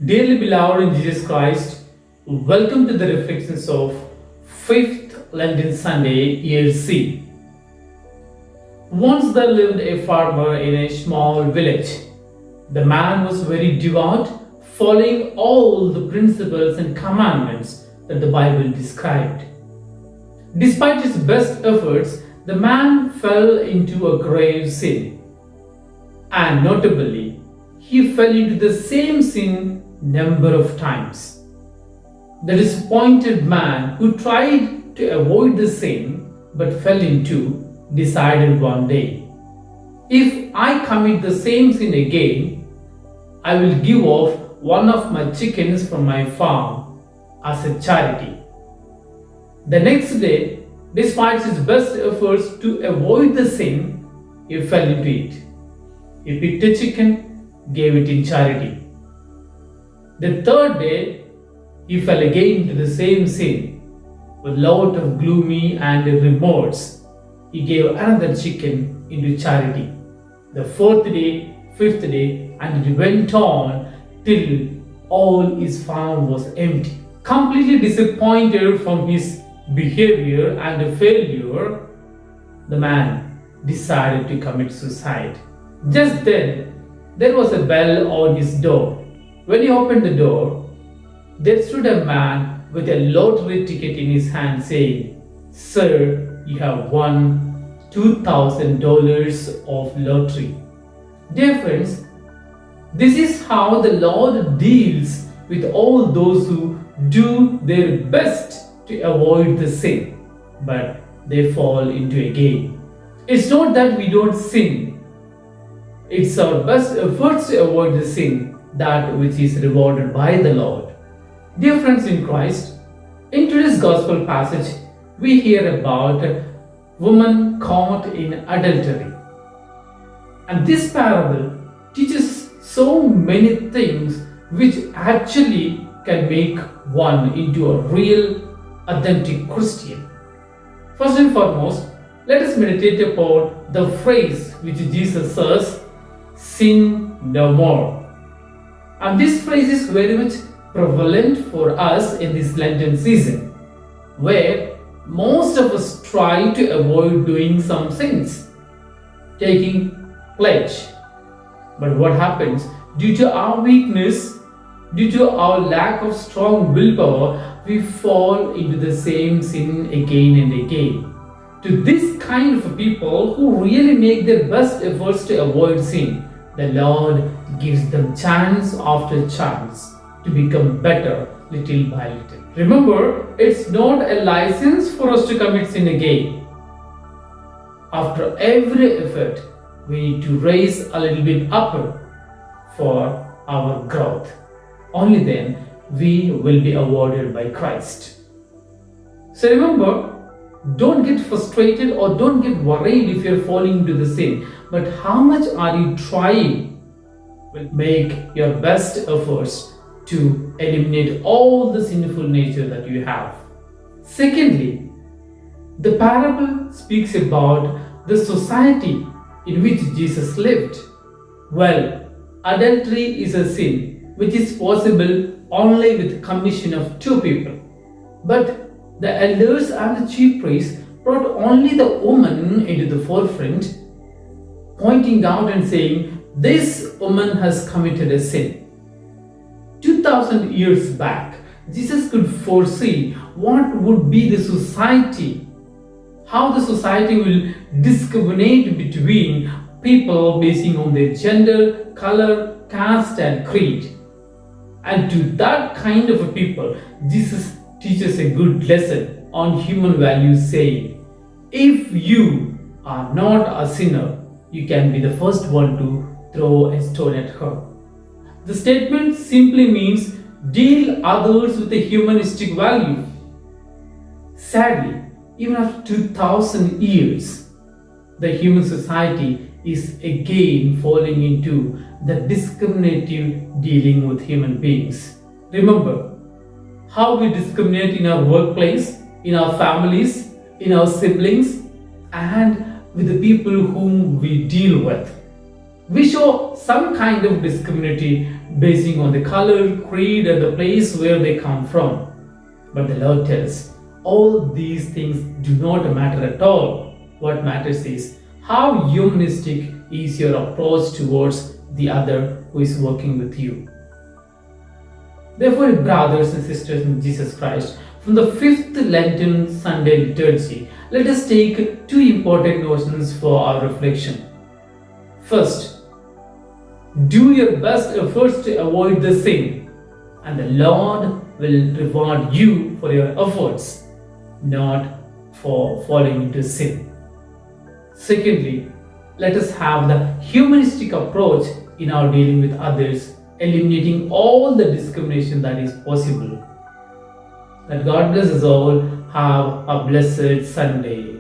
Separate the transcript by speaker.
Speaker 1: Dearly beloved in Jesus Christ, welcome to the reflections of 5th Lenten Sunday, Year C. Once there lived a farmer in a small village. The man was very devout, following all the principles and commandments that the Bible described. Despite his best efforts, the man fell into a grave sin. And notably, he fell into the same sin number of times. The disappointed man who tried to avoid the sin but fell into decided one day, if I commit the same sin again, I will give off one of my chickens from my farm as a charity. The next day, despite his best efforts to avoid the sin, he fell into it. He picked a chicken, gave it in charity. The third day, he fell again into the same sin. With a lot of gloomy and remorse, he gave another chicken into charity. The fourth day, fifth day, and it went on till all his farm was empty. Completely disappointed from his behavior and failure, the man decided to commit suicide. Just then, there was a bell on his door. When he opened the door, there stood a man with a lottery ticket in his hand saying, "Sir, you have won $2,000 of lottery." Dear friends, this is how the Lord deals with all those who do their best to avoid the sin, but they fall into again. It's not that we don't sin. It's our best efforts to avoid the sin that which is rewarded by the Lord. Dear friends in Christ, in today's gospel passage, we hear about a woman caught in adultery. And this parable teaches so many things which actually can make one into a real, authentic Christian. First and foremost, let us meditate upon the phrase which Jesus says, "Sin no more." And this phrase is very much prevalent for us in this Lenten season, where most of us try to avoid doing some sins, taking pledge. But what happens? Due to our weakness, due to our lack of strong willpower, we fall into the same sin again and again. To this kind of people who really make their best efforts to avoid sin, the Lord gives them chance after chance to become better little by little. Remember, it's not a license for us to commit sin again. After every effort, we need to raise a little bit upper for our growth. Only then we will be awarded by Christ. So remember, don't get frustrated or don't get worried if you're falling into the sin, but how much are you trying will make your best efforts to eliminate all the sinful nature that you have. Secondly, the parable speaks about the society in which Jesus lived. Well, adultery is a sin which is possible only with commission of two people. But the elders and the chief priests brought only the woman into the forefront, pointing out and saying, "This woman has committed a sin." 2000 years back, Jesus could foresee what would be the society, how the society will discriminate between people basing on their gender, color, caste, and creed. And to that kind of a people, Jesus teaches a good lesson on human values, saying, if you are not a sinner, you can be the first one to throw a stone at her. The statement simply means deal others with a humanistic value. Sadly, even after 2000 years, the human society is again falling into the discriminative dealing with human beings. Remember how we discriminate in our workplace, in our families, in our siblings, and with the people whom we deal with. We show some kind of discriminatory basing on the color, creed, and the place where they come from. But the Lord tells, all these things do not matter at all. What matters is how humanistic is your approach towards the other who is working with you. Therefore, brothers and sisters in Jesus Christ, from the fifth Lenten Sunday liturgy, let us take two important notions for our reflection. First, do your best efforts to avoid the sin, and the Lord will reward you for your efforts, not for falling into sin. Secondly, let us have the humanistic approach in our dealing with others, eliminating all the discrimination that is possible. Let God bless us all. Have a blessed Sunday.